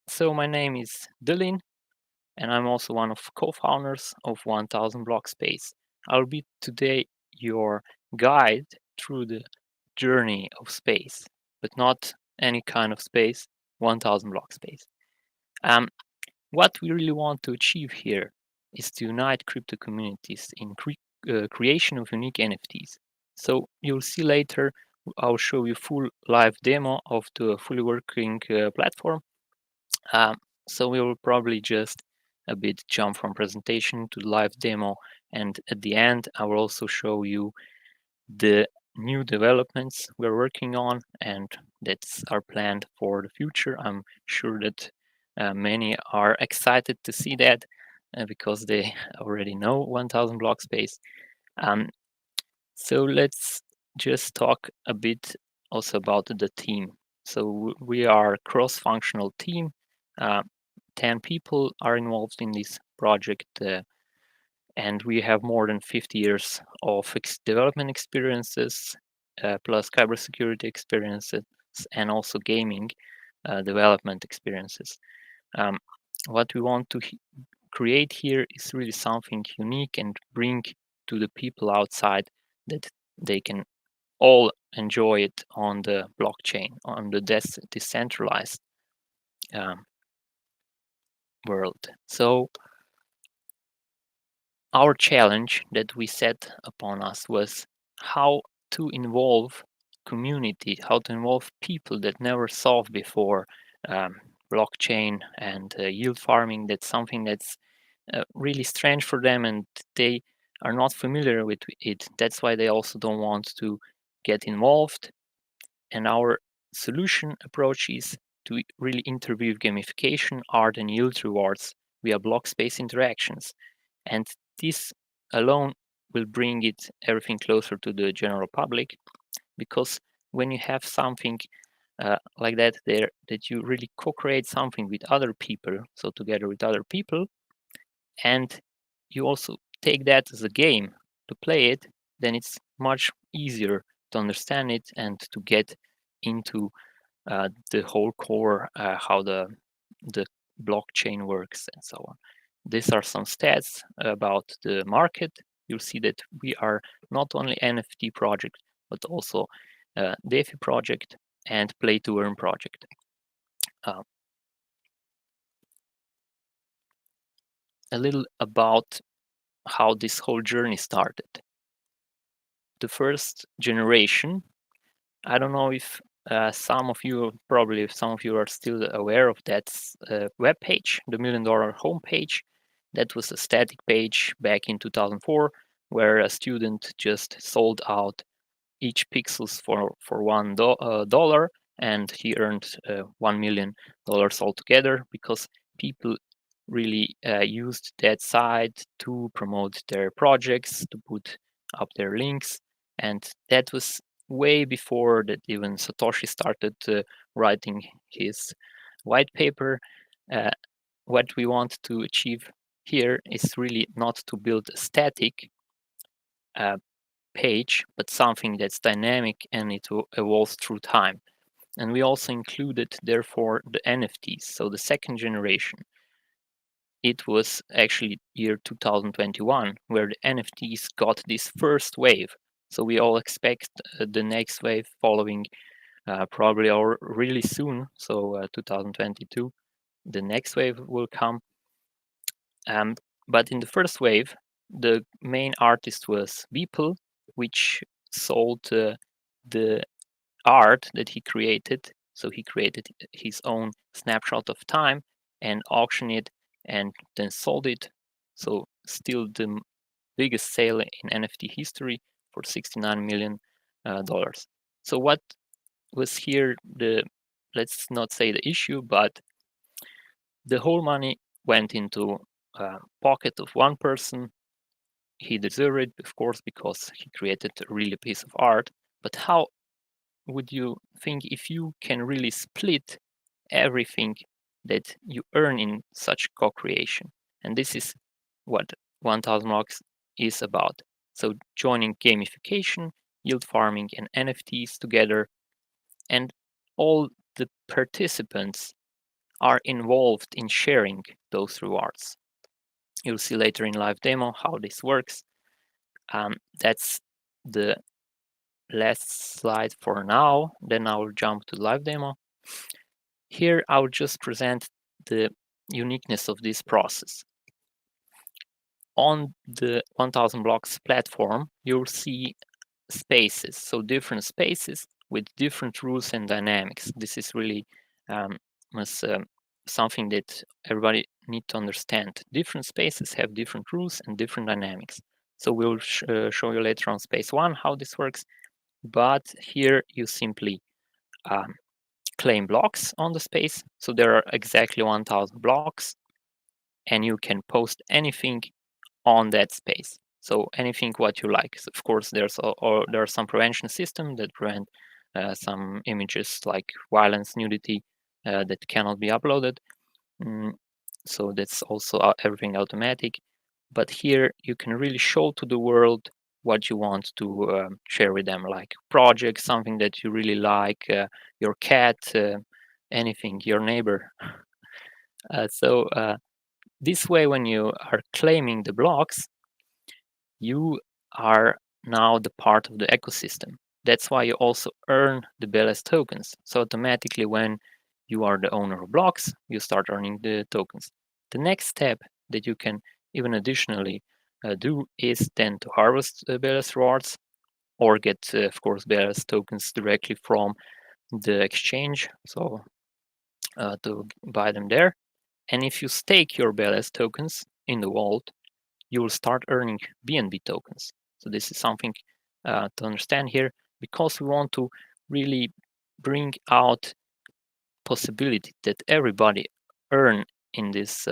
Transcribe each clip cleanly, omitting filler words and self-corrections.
So my name is Dylan, and I'm also one of co-founders of 1000 Block Space. I'll be today your guide through the journey of space, but not any kind of space, 1000 Block Space. What we really want to achieve here is to unite crypto communities in creation of unique NFTs. So you'll see later, I'll show you full live demo of the fully working platform. Um, so we will probably just a bit jump from presentation to live demo, and at the end I will also show you the new developments we're working on and that's are planned for the future. I'm sure that many are excited to see that because they already know 1000 block space. Um, so let's just talk a bit also about the team. So we are a cross-functional team. Uh, 10 people are involved in this project, and we have more than 50 years of development experiences, plus cybersecurity experiences, and also gaming development experiences. Um, what we want to create here is really something unique and bring to the people outside that they can all enjoy it on the blockchain, on the decentralized um, world. So our challenge that we set upon us was how to involve community, how to involve people that never saw before blockchain and yield farming. That's something that's really strange for them and they are not familiar with it. That's why they also don't want to get involved. And our solution approach is to really interweave gamification, art, and yield rewards via block space interactions. And this alone will bring it everything closer to the general public, because when you have something like that there, that you really co-create something with other people, so together with other people, and you also take that as a game to play it, then it's much easier to understand it and to get into the whole core, how the blockchain works and so on. These are some stats about the market. You'll see that we are not only NFT project, but also DeFi project and play to earn project. A little about how this whole journey started. The first generation, I don't know if some of you are still aware of that web page, the $1 Million homepage. That was a static page back in 2004, where a student just sold out each pixels for $1, and he earned $1 million altogether, because people really used that site to promote their projects, to put up their links, and that was way before that even Satoshi started writing his white paper. Uh, what we want to achieve here is really not to build a static page, but something that's dynamic and it evolves through time. And we also included, therefore, the NFTs. So the second generation, it was actually year 2021 where the NFTs got this first wave. So we all expect the next wave following probably or really soon. So 2022, the next wave will come. But in the first wave, the main artist was Beeple, which sold the art that he created. So he created his own snapshot of time and auctioned it and then sold it. So still the biggest sale in NFT history for $69 million. So what was here let's not say the issue, but the whole money went into a pocket of one person. He deserved it, of course, because he created a really piece of art. But how would you think if you can really split everything that you earn in such co-creation? And this is what 1000 Rocks is about. So joining gamification, yield farming, and NFTs together, and all the participants are involved in sharing those rewards. You'll see later in live demo how this works. That's the last slide for now. Then I'll jump to live demo. Here I'll just present the uniqueness of this process. On the 1000 blocks platform, you'll see spaces, so different spaces with different rules and dynamics. This is really something that everybody need to understand. Different spaces have different rules and different dynamics. So we'll show you later on space one how this works. But here you simply claim blocks on the space. So there are exactly 1000 blocks, and you can post anything on that space. So anything what you like. So of course, there are some prevention systems that prevent some images like violence, nudity that cannot be uploaded. So that's also everything automatic. But here you can really show to the world what you want to share with them, like projects, something that you really like, your cat, anything, your neighbor. So this way, when you are claiming the blocks, you are now the part of the ecosystem. That's why you also earn the BLS tokens. So automatically, when you are the owner of blocks, you start earning the tokens. The next step that you can even additionally do is then to harvest BLS rewards or get, of course, BLS tokens directly from the exchange. So to buy them there. And if you stake your BLS tokens in the vault, you will start earning BNB tokens. So this is something to understand here, because we want to really bring out possibility that everybody earn in this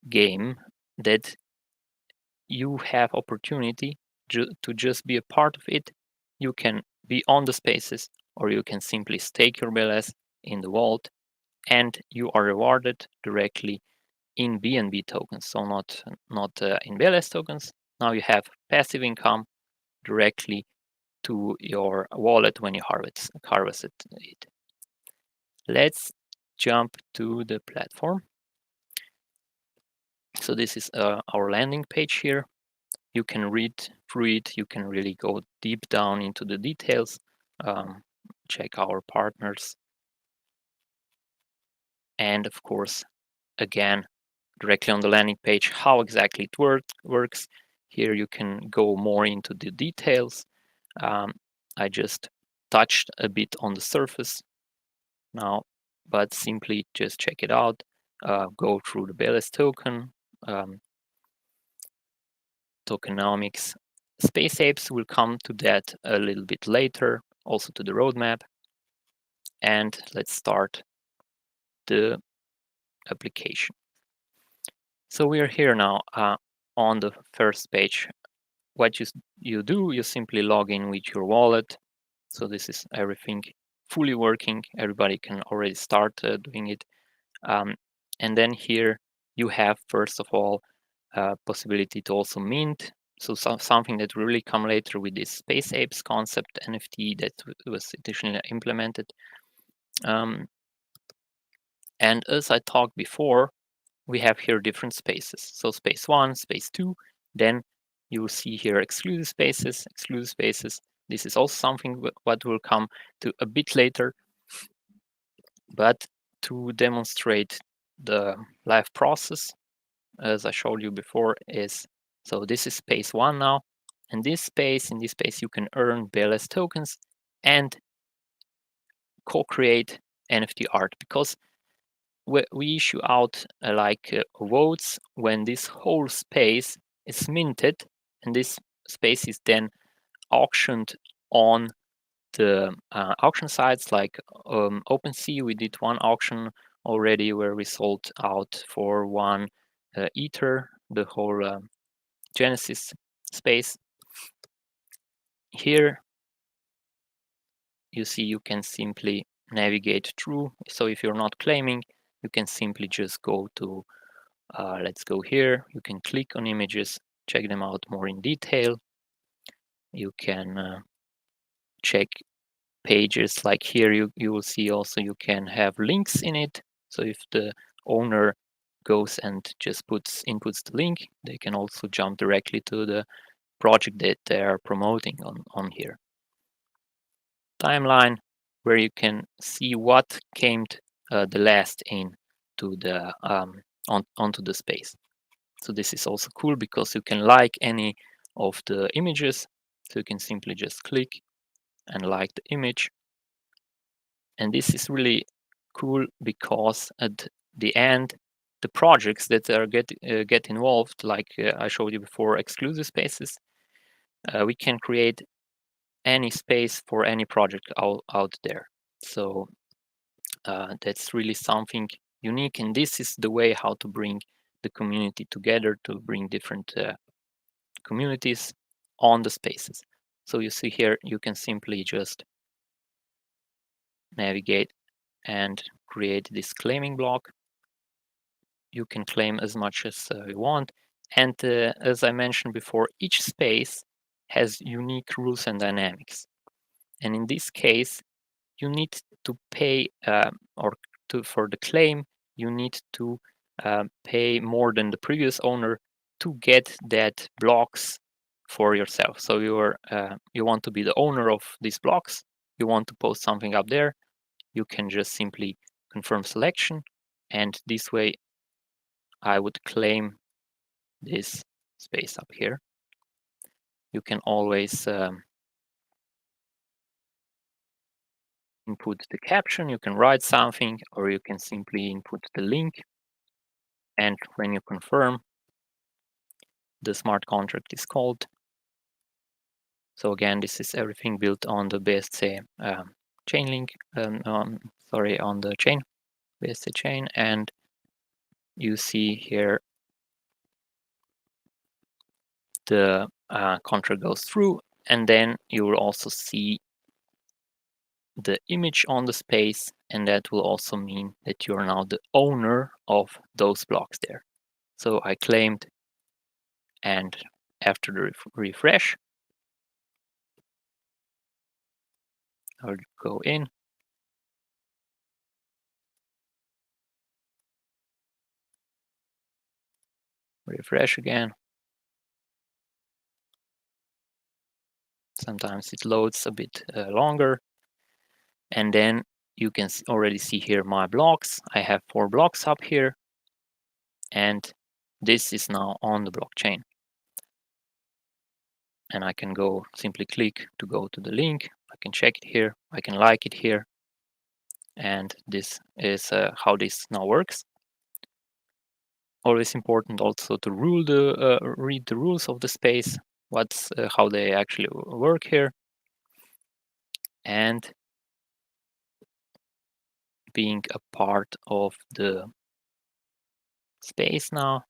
game, that you have opportunity to just be a part of it. You can be on the spaces, or you can simply stake your BLS in the vault, and you are rewarded directly in BNB tokens, so not in BLS tokens. Now you have passive income directly to your wallet when you harvest it. Let's jump to the platform. So this is our landing page here. You can read through it. You can really go deep down into the details. Check our partners. And of course, again, directly on the landing page, how exactly it works. Here you can go more into the details. I just touched a bit on the surface now, but simply just check it out. Go through the BLS token, tokenomics. Space apes will come to that a little bit later, also to the roadmap. And let's start the application. So we are here now on the first page. What you do, you simply log in with your wallet. So this is everything fully working. Everybody can already start doing it. And then here you have, first of all, possibility to also mint. So something that really come later with this Space Apes concept NFT that was additionally implemented. And as I talked before, we have here different spaces. So space 1, space 2, then you will see here exclusive spaces. This is also something what will come to a bit later. But to demonstrate the live process, as I showed you before, is so this is space 1 now. And in this space you can earn BLS tokens and co-create NFT art, because we issue out votes when this whole space is minted, and this space is then auctioned on the auction sites like OpenSea. We did one auction already where we sold out for 1 Ether the whole Genesis space. Here you see you can simply navigate through. So if you're not claiming, you can simply just go to let's go here. You can click on images, check them out more in detail. You can check pages. Like here, you will see also you can have links in it. So if the owner goes and just inputs the link, they can also jump directly to the project that they are promoting on here. Timeline, where you can see what came the last in to the onto the space. So this is also cool because you can like any of the images. So you can simply just click and like the image. And this is really cool because at the end, the projects that are get involved, like I showed you before, exclusive spaces, we can create any space for any project out there. So that's really something unique, and this is the way how to bring the community together, to bring different communities on the spaces. So you see here, you can simply just navigate and create this claiming block. You can claim as much as you want. And as I mentioned before, each space has unique rules and dynamics. And in this case, you need to pay for the claim, you need to pay more than the previous owner to get that blocks for yourself. So you want to be the owner of these blocks, you want to post something up there, you can just simply confirm selection, and this way I would claim this space up here. You can always input the caption, you can write something, or you can simply input the link. And when you confirm, the smart contract is called. So again, this is everything built on the BSC chain link, on the chain, BSC chain. And you see here the contract goes through, and then you will also see the image on the space, and that will also mean that you are now the owner of those blocks there. So I claimed, and after the refresh, I'll go in, refresh again. Sometimes it loads a bit longer, and then you can already see here my blocks. I have 4 blocks up here, and this is now on the blockchain. And I can go simply click to go to the link. I can check it here. I can like it here. And this is how this now works. Always important also to read the rules of the space, how they actually work here. And being a part of the space now.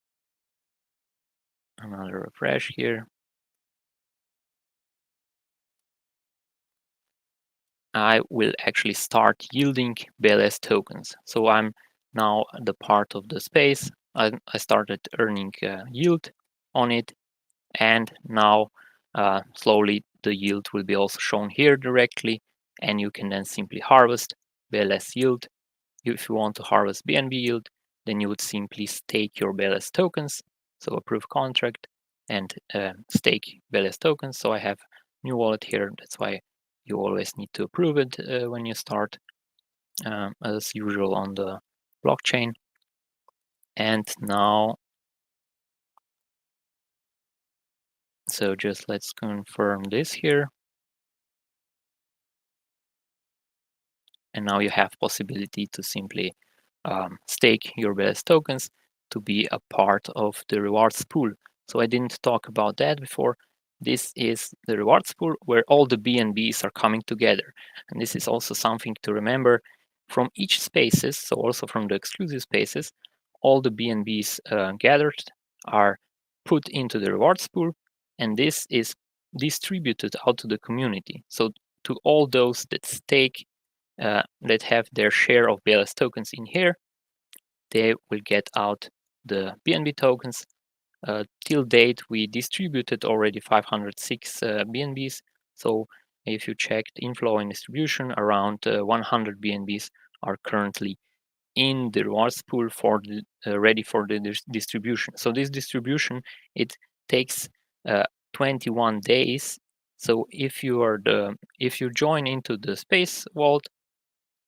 Another refresh here. I will actually start yielding BLS tokens. So I'm now the part of the space. I started earning yield on it, and now slowly the yield will be also shown here directly, and you can then simply harvest BLS yield. If you want to harvest BNB yield, then you would simply stake your BLS tokens, so approve contract and stake BLS tokens. So I have new wallet here, that's why you always need to approve it when you start, as usual on the blockchain. And now, so just let's confirm this here. And now you have possibility to simply stake your BLS tokens to be a part of the rewards pool. So I didn't talk about that before. This is the rewards pool where all the BNBs are coming together. And this is also something to remember from each spaces, so also from the exclusive spaces, all the BNBs gathered are put into the rewards pool, and this is distributed out to the community. So to all those that stake, that have their share of BLS tokens in here, they will get out the BNB tokens. Till date, we distributed already 506 BNBs. So if you checked inflow and distribution, around 100 BNBs are currently in the rewards pool for the, ready for the distribution. So this distribution, it takes 21 days. So if you join into the space vault,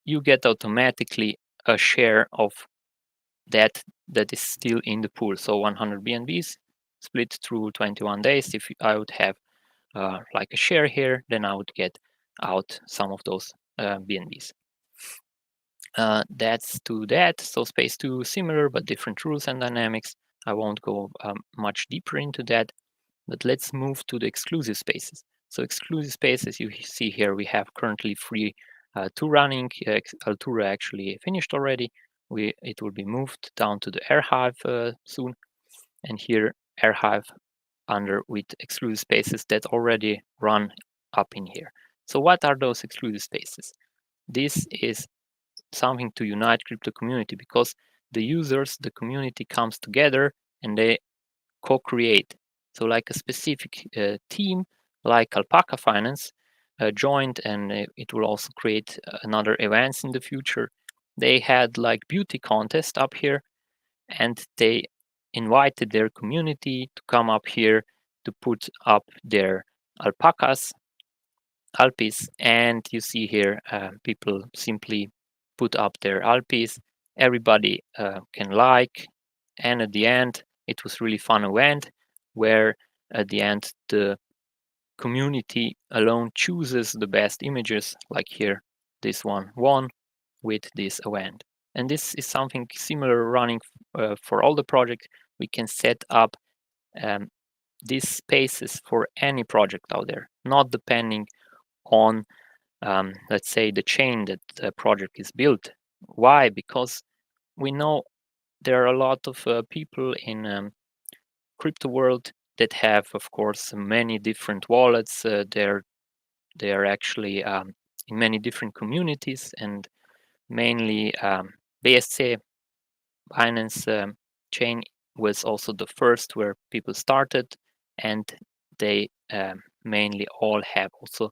you get automatically a share of that is still in the pool. So 100 BNBs split through 21 days. If I would have like a share here, then I would get out some of those BNBs. That's to that. So space 2 similar but different rules and dynamics. I won't go much deeper into that, but let's move to the exclusive spaces. So exclusive spaces, you see here, we have currently two running. Altura actually finished already. It will be moved down to the Archive soon. And here Archive under with exclusive spaces that already run up in here. So what are those exclusive spaces? This is something to unite crypto community, because the users, the community comes together and they co-create. So like a specific team like Alpaca Finance joined, and it will also create another events in the future. They had like beauty contest up here, and they invited their community to come up here to put up their alpacas, alpis, and you see here people simply put up their alpis. Everybody can like, and at the end it was really fun event where at the end the community alone chooses the best images, like here this one won with this event. And this is something similar running for all the projects. We can set up these spaces for any project out there, not depending on let's say the chain that the project is built. Why? Because we know there are a lot of people in crypto world that have, of course, many different wallets. They are actually in many different communities, and mainly BSC Binance chain was also the first where people started, and they mainly all have also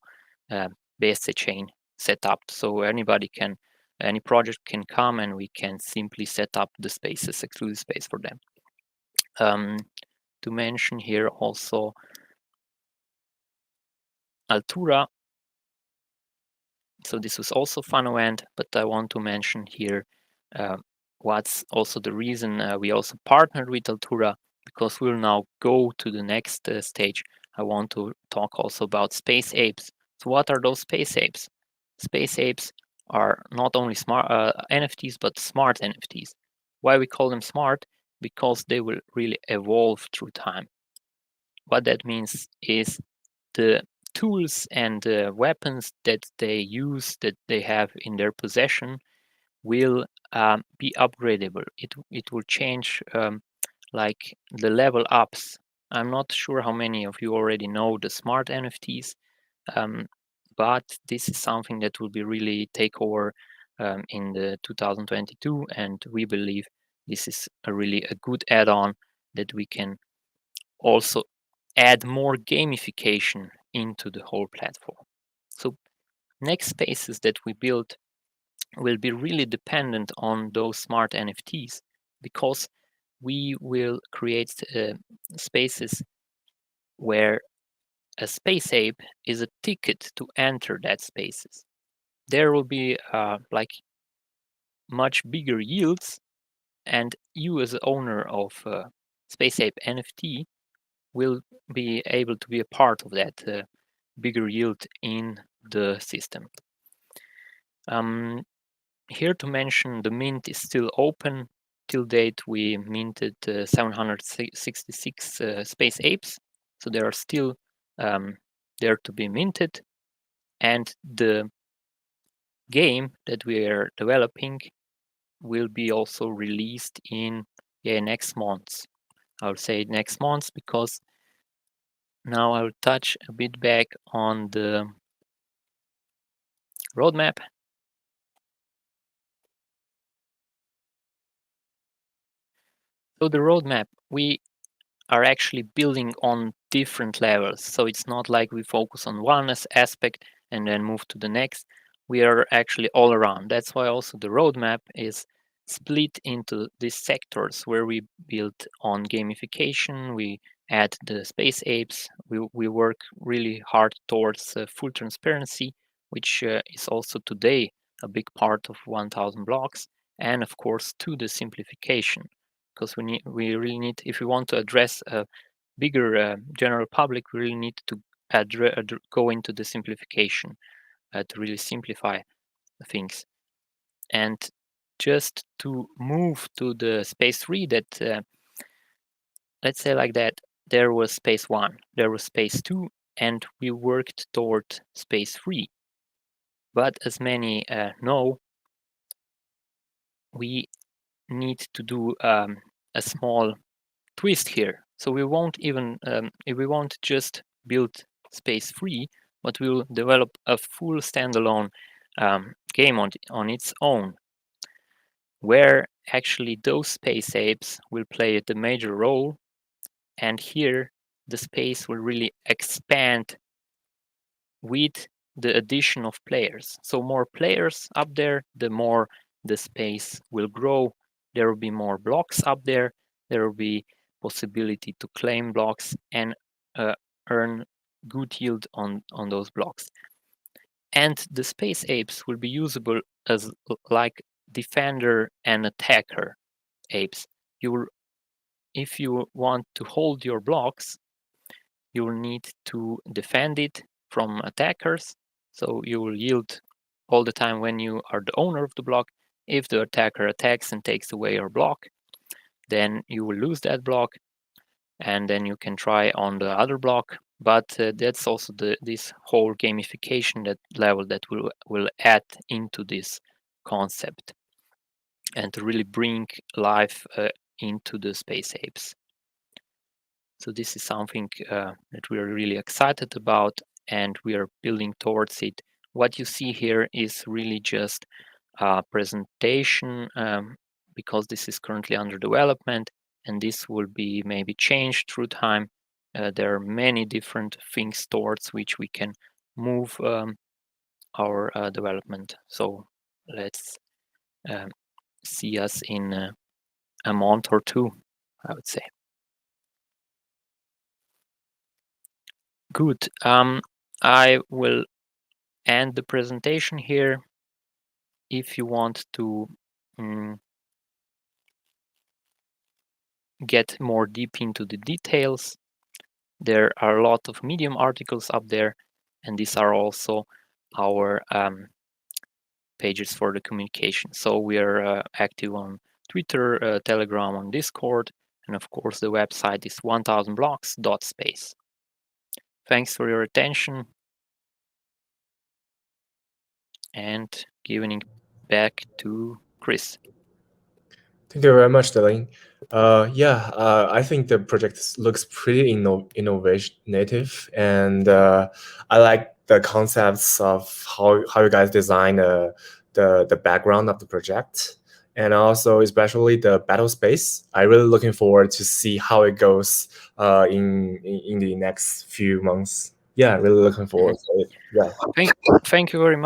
BSC chain set up. So any project can come, and we can simply set up the spaces, exclusive space for them. To mention here also Altura. So this was also fun event, but I want to mention here what's also the reason we also partnered with Altura, because we'll now go to the next stage. I want to talk also about space apes. So what are those space apes? Space apes are not only smart NFTs, but smart NFTs. Why we call them smart? Because they will really evolve through time. What that means is the tools and weapons that they use, that they have in their possession, will be upgradable. It will change like the level ups. I'm not sure how many of you already know the smart NFTs, but this is something that will be really take over in the 2022, and we believe this is a good add-on that we can also add more gamification into the whole platform. So next spaces that we build will be really dependent on those smart NFTs, because we will create spaces where a space ape is a ticket to enter that spaces. There will be like much bigger yields, and you as the owner of space ape NFT will be able to be a part of that bigger yield in the system. Here to mention, the mint is still open. Till date, we minted 766 space apes, so they are still there to be minted. And the game that we are developing will be also released in next month. I'll say next month, because now I'll touch a bit back on the roadmap. So the roadmap, we are actually building on different levels. So it's not like we focus on one aspect. and then move to the next. We are actually all around. That's why also the roadmap is split into these sectors where we build on gamification, we add the space apes, we work really hard towards full transparency, which is also today a big part of 1000 blocks, and of course to the simplification, because we really need, if we want to address a bigger general public, we really need to go into the simplification to really simplify things. And just to move to the space 3, that let's say like that, there was space 1, there was space 2, and we worked toward space 3. But as many know, we need to do a small twist here. So we won't even, we won't just build space 3, but we'll develop a full standalone game on its own, where actually those space apes will play the major role. And here the space will really expand with the addition of players. So more players up there, the more the space will grow. There will be more blocks up there. There will be possibility to claim blocks and earn good yield on those blocks. And the space apes will be usable as like defender and attacker apes. If you want to hold your blocks, you will need to defend it from attackers. So you will yield all the time when you are the owner of the block. If the attacker attacks and takes away your block, then you will lose that block, and then you can try on the other block. But that's also this whole gamification that level that will add into this concept and to really bring life into the space apes. So this is something that we are really excited about, and we are building towards it. What you see here is really just a presentation because this is currently under development, and this will be maybe changed through time. There are many different things towards which we can move our development. So let's see us in a month or two, I would say. Good. I will end the presentation here. If you want to get more deep into the details, there are a lot of Medium articles up there, and these are also our pages for the communication. So we are active on Twitter, Telegram, on Discord, and of course the website is 1000blocks.space. Thanks for your attention, and giving back to Chris. Thank you very much, Dylan. I think the project looks pretty innovative, and I like the concepts of how you guys design the background of the project, and also especially the battle space. I'm really looking forward to see how it goes in the next few months. Yeah, really looking forward to it. Yeah. Thank you very much.